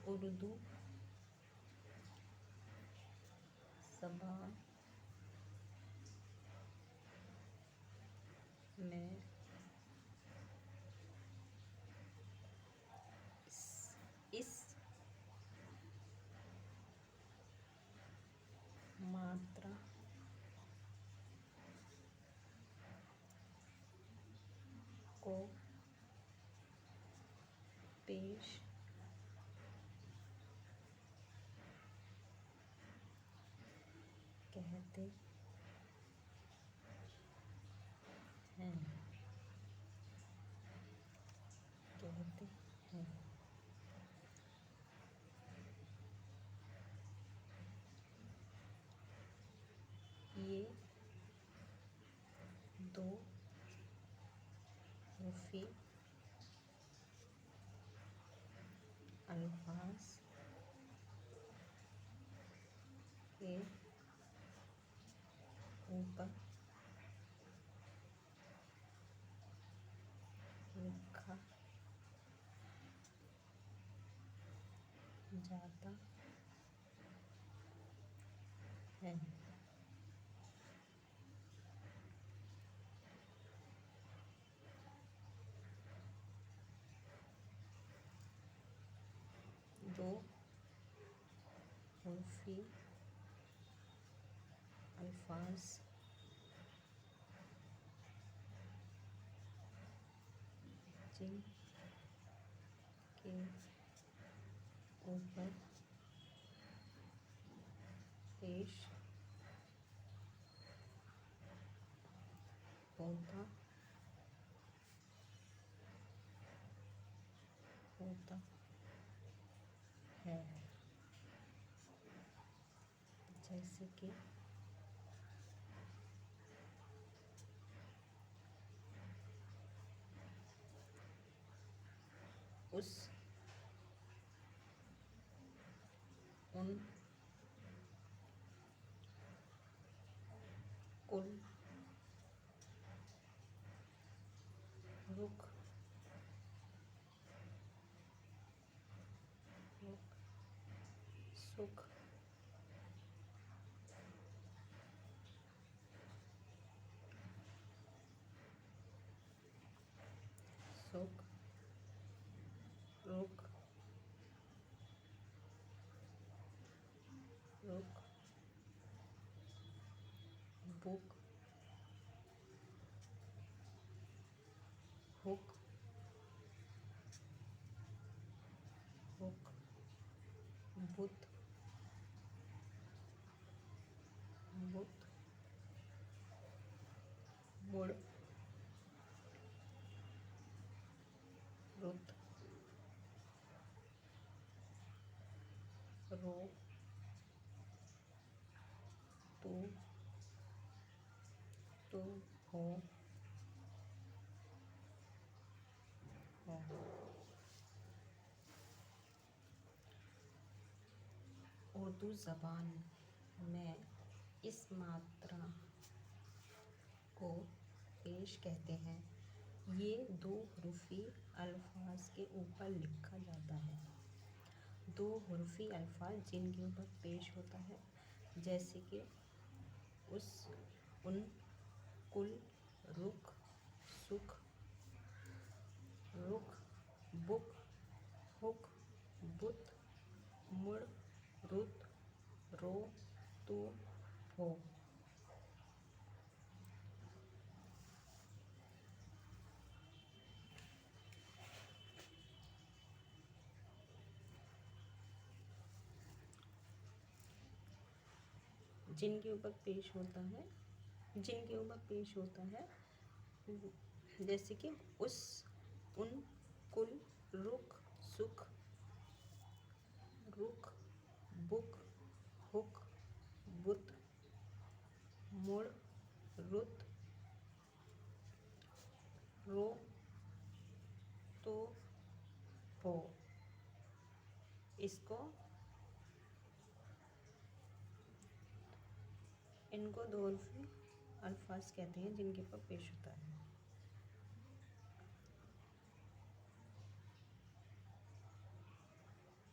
उर्दू ज़बान में इस मात्रा को पेश कहते हैं ये दो हरफ़ी अल्फाज के ऊपर लिखा जाता है। दो हरफ़ी अल्फाज जिनके ऊपर पेश होता है, जैसे कि उस, उन, कुल, रुख, सुख, सुख, रुख, बुक, हुक, बुत, मुड़, रुत, रो, तू, हो। उर्दू ज़बान में इस मात्रा को पेश कहते हैं। ये दो हरफ़ी अल्फाज के ऊपर लिखा जाता है। दो हरफ़ी अल्फाज जिनके ऊपर पेश होता है, जैसे कि उस, उन, कुल, रुख, सुख, रुख, बुक, हुक, बुत, मुड़, रुत, रो, तू, हो। जिनके ऊपर पेश होता है, जैसे कि उस, उन, कुल, रुख, सुख, रुख, बुक, हुक, बुत, मुड़, रुत, रो, तो, हो। इनको दो हरफ़ी अल्फाज कहते हैं जिनके ऊपर पेश होता है।